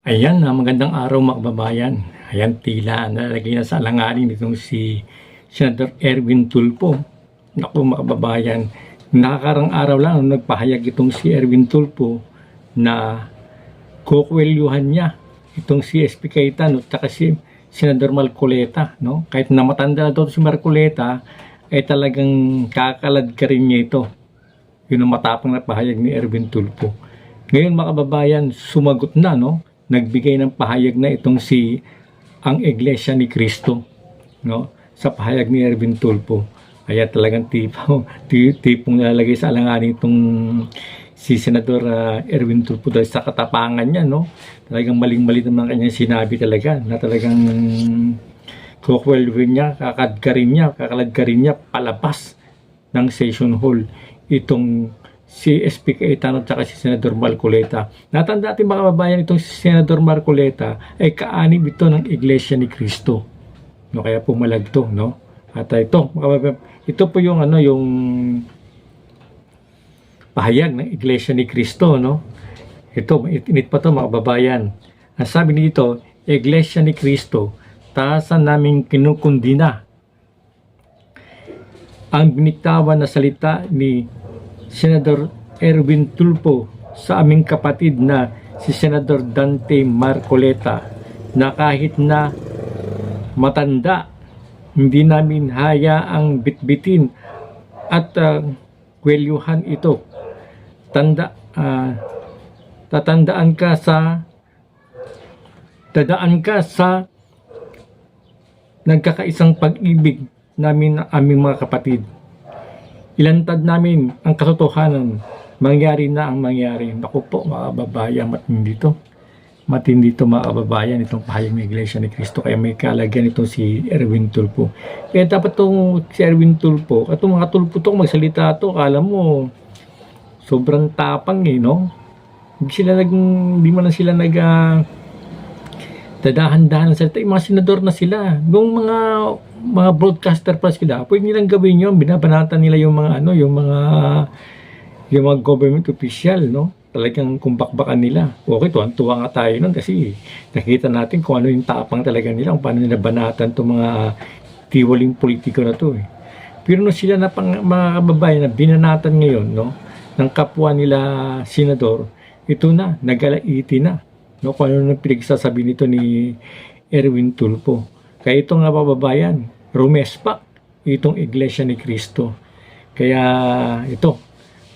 Ayan, magandang araw mga kababayan. Ayan, tila nalalagay na sa alanganin nitong si Senator Erwin Tulfo. Naku mga kababayan, nakakarang araw lang nagpahayag itong si Erwin Tulfo na kukwelyuhan niya itong si SP Cayetano at si Senador Marcoleta. No? Kahit na matanda na daw si Marcoleta, ay talagang kakalad ka rin niya ito. Yun ang matapang na pahayag ni Erwin Tulfo. Ngayon mga kababayan, sumagot na, no? Nagbigay ng pahayag na itong si ang Iglesia ni Cristo, no? Sa pahayag ni Erwin Tulfo. Kaya talagang tipong nalalagay sa alanganin itong si Senador Erwin Tulfo dahil sa katapangan niya, no? Talagang maling-mali naman kanyang sinabi talaga na talagang kukwelwin niya, kakaladkarin niya palabas ng session hall itong si SP Cayetano at si Senador Marcoleta. Natanda natin mga kababayan, itong si Senador Marcoleta ay kaanib ito ng Iglesia ni Cristo. No, kaya pumalag to, no? At ito, mga kababayan, ito po yung yung pahayag ng Iglesia ni Cristo, no? Ito, init pa to mga kababayan. Ang sabi nito, Iglesia ni Cristo, taasan namin kinukundina ang binitawan na salita ni Senador Erwin Tulfo sa aming kapatid na si Senador Dante Marcoleta na kahit na matanda, hindi namin hayaang bitbitin at kwelyuhan ito. Dadaan ka sa nagkakaisang pag-ibig namin ng aming mga kapatid. Ilantad namin ang katotohanan, mangyari na ang mangyari. Naku po mga kababayan, matindi to mga kababayan, itong pahayag ng Iglesia ni Cristo. Kaya may kalagyan ito si Erwin Tulfo. Kaya dapat itong si Erwin Tulfo, itong mga Tulfo to, magsalita to, kala mo sobrang tapang no? Hindi man na sila dadahan-dahan ng salita. Yung mga senador na sila, yung mga broadcaster pa sila, pwede nilang gawin yun, binabanatan nila yung mga yung mga government official, no? Talagang kumbakbakan nila. Okay, tuwa nga tayo nun kasi nakita natin kung ano yung tapang talaga nila, kung paano nila banatan itong mga tiwaling politiko na to Pero no sila na mga kababayan na binanatan ngayon, no? Ng kapwa nila senador, ito na, nagalaiti na. No, kung ano nang pinagsasabi nito ni Erwin Tulfo. Kaya ito nga kababayan, rumespa itong Iglesia ni Cristo. Kaya ito,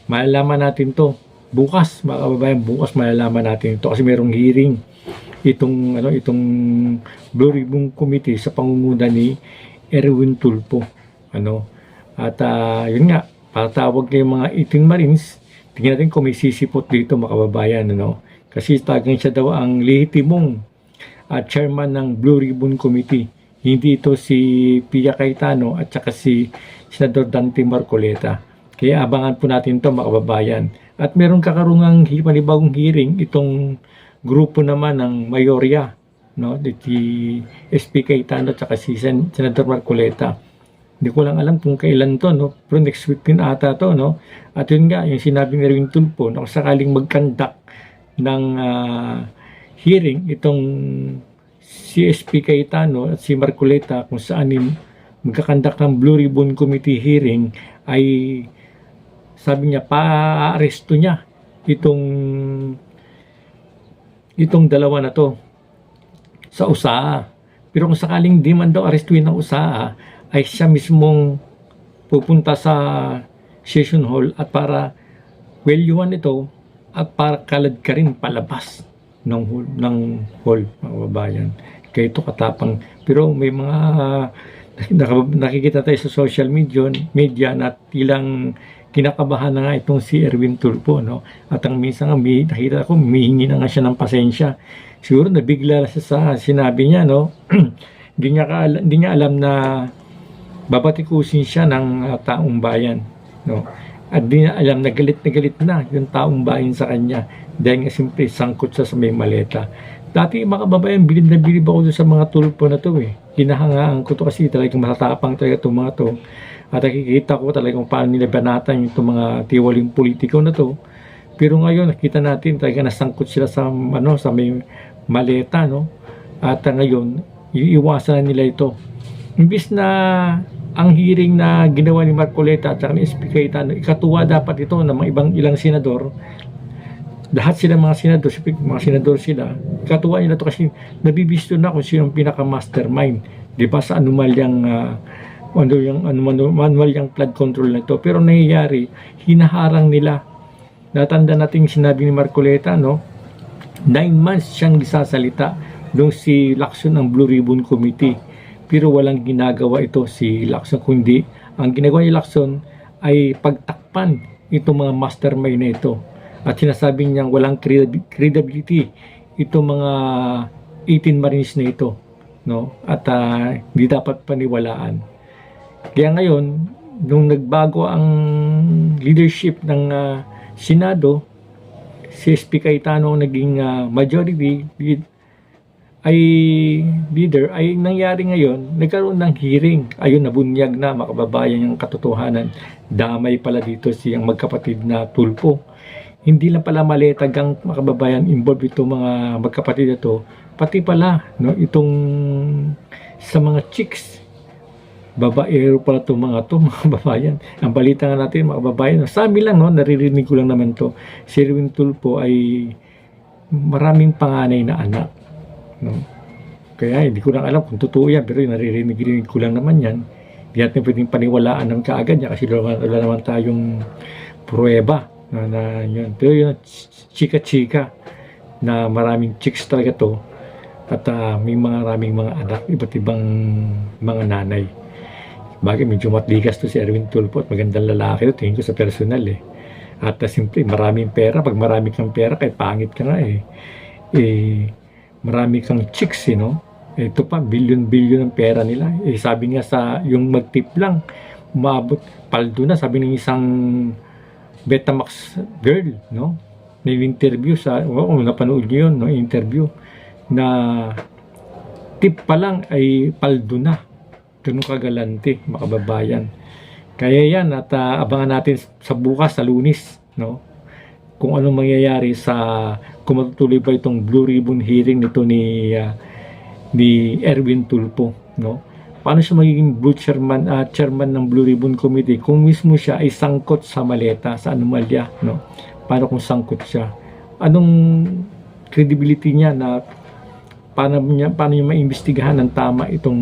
malalaman natin to bukas mga kababayan, bukas malalaman natin ito kasi merong hearing itong Blue Ribbon Committee sa pangunguna ni Erwin Tulfo. At yun nga, patawag kayong mga 18 Marines, tingnan natin kung may sisipot dito mga kababayan, kasi tagang siya daw ang lehitimong chairman ng Blue Ribbon Committee. Hindi ito si Pia Cayetano at saka si Senador Dante Marcoleta. Kaya abangan po natin ito mga kababayan. At meron kakarungang panibagong hearing itong grupo naman ng mayorya, si SP Cayetano at saka si Senador Marcoleta. Hindi ko lang alam kung kailan to, pero next week din ata to. At yun nga, yung sinabi ni Erwin Tulfo, na kung sakaling mag-conduct ng hearing itong si SP Cayetano at si Marcoleta, kung saan magkakandak ng Blue Ribbon Committee hearing, ay sabi niya pa-aresto niya itong dalawa na to sa USAA. Pero kung sakaling di man daw arestuin ng USAA, ay siya mismong pupunta sa session hall at para kwelyuhan ito at para kalad ka rin palabas ng hall, mga kababayan. Kaya ito katapang. Pero may mga nakikita tayo sa social media na tilang kinakabahan na nga itong si Erwin Tulfo, At ang minsan nga, nakita ko, humihingi na nga siya ng pasensya. Siguro nabigla siya sa sinabi niya, hindi niya alam na babatikusin siya ng taong bayan, At di na alam na galit na yung taong bayan sa kanya dahil nga simple sangkot siya sa may maleta. Dati mga kababayan, bilib na bilib ako sa mga Tulfo na to Hinahangaan ko to kasi talagang matatapang talaga itong mga to. At nakikita ko talagang paano nila banatan itong mga tiwaling politiko na to. Pero ngayon nakita natin talaga nasangkot sila sa may maleta, no? At ngayon, iiwasan na nila ito. Imbis na ang hearing na ginawa ni Marcoleta at saka ni SP Cayetano, ikatuwa dapat ito ng mga ilang senador. Lahat sila mga senador sila. Ikatuwa nila ito kasi nabibisto na kung sino ang pinaka-mastermind. Di ba sa anomalyang anomalyang flood control na ito. Pero nangyayari, hinaharang nila. Natanda natin sinabi ni Marcoleta, no? 9 months siyang isasalita nung si Lacson ng Blue Ribbon Committee. Pero walang ginagawa ito si Lacson, kundi ang ginagawa ni Lacson ay pagtakpan itong mga mastermind na ito. At sinasabi niyang walang credibility itong mga 18 Marines na ito, no? At hindi dapat paniwalaan. Kaya ngayon, nung nagbago ang leadership ng Senado, si SP Cayetano ang naging majority leader, ay nangyari ngayon, nagkaroon ng hearing. Ayun, nabunyag na makababayan yung katotohanan. Damay pala dito siyang magkapatid na Tulfo. Hindi lang pala maletag ang makababayan involved itong mga magkapatid ito, pati pala, no, itong sa mga chicks. Babaero pala itong mga babayan. Ang balita nga natin, mga babayan, sa amin lang, no, naririnig ko lang naman to. Si Erwin Tulfo ay maraming panganay na anak. No? Kaya hindi ko lang alam kung totoo yan, pero naririnig ko lang naman yan. Hindi natin pwedeng paniwalaan ng kaagad niya kasi wala naman tayong pruweba na yun. Pero yun, chika-chika na maraming chicks talaga to at may maraming mga anak, iba't ibang mga nanay. Bagay, medyo matligas to si Erwin Tulfo at magandang lalaki to, tingin ko sa personal eh. At simple, maraming pera. Pag marami kang pera, kahit pangit ka nga marami kang chicks, no? Ito pa, billion ang pera nila. Sabi nga sa, yung mag-tip lang, umabot, paldo na, sabi ng isang Betamax girl, no? Nag-interview sa, napanood nyo yun, no? Interview, na tip pa lang ay paldo na. Ganun kagalante, makababayan. Kaya yan, at abangan natin sa bukas, sa Lunes, no? Kung anong mangyayari kung matutuloy pa itong Blue Ribbon hearing nito ni Erwin Tulfo, no? Paano siya magiging chairman ng Blue Ribbon Committee kung mismo siya ay sangkot sa maleta, sa anomalya, no? Paano kung sangkot siya? Anong credibility niya na paano niya maimbestigahan ng tama itong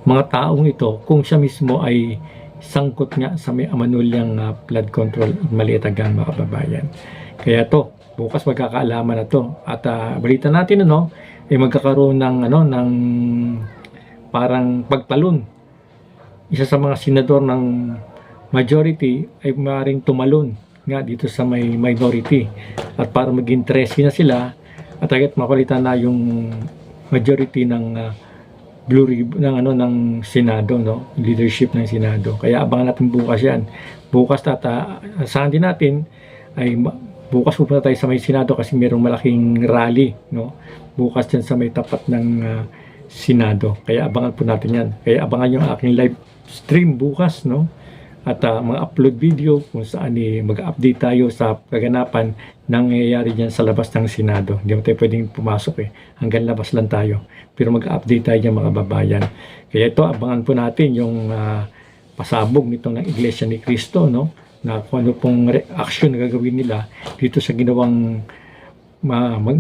mga taong ito kung siya mismo ay sangkot nga sa may amanulyang flood control at malitagang mga kababayan. Kaya to, bukas magkakaalaman na to. At balita natin ay magkakaroon ng parang pagtalon. Isa sa mga senador ng majority ay maaaring tumalon nga dito sa may minority. At para maging 13 na sila at agad mapalitan na yung majority ng Blue Ribbon ng Senado, no? Leadership ng Senado. Kaya abangan natin bukas yan. Bukas asahan din natin ay bukas pupunta tayo sa may Senado kasi mayroong malaking rally, no? Bukas dyan sa may tapat ng Senado. Kaya abangan po natin yan. Kaya abangan yung aking live stream bukas, no? At mga upload video kung saan mag-update tayo sa kaganapan nangyayari dyan sa labas ng Senado. Hindi mo tayo pwedeng pumasok hanggang labas lang tayo. Pero mag-update tayo dyan mga babayan. Kaya ito, abangan po natin yung pasabog nito ng Iglesia ni Cristo, no? Na kung ano pong reaction na gagawin nila dito sa ginawang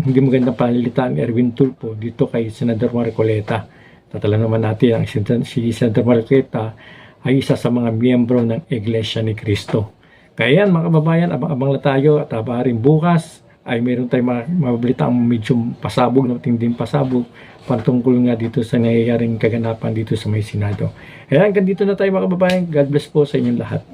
hindi magandang panlilitaan ni Erwin Tulfo dito kay Senador Marcoleta. Tatala naman natin si Senador Marcoleta ay isa sa mga miyembro ng Iglesia ni Cristo. Kaya yan mga kababayan, abang-abang na tayo at rin bukas ay meron tayong mabalita ang medyo pasabog, matinding pasabog patungkol nga dito sa nangyayaring kaganapan dito sa may Senado. Kaya hanggang dito na tayo mga kababayan. God bless po sa inyong lahat.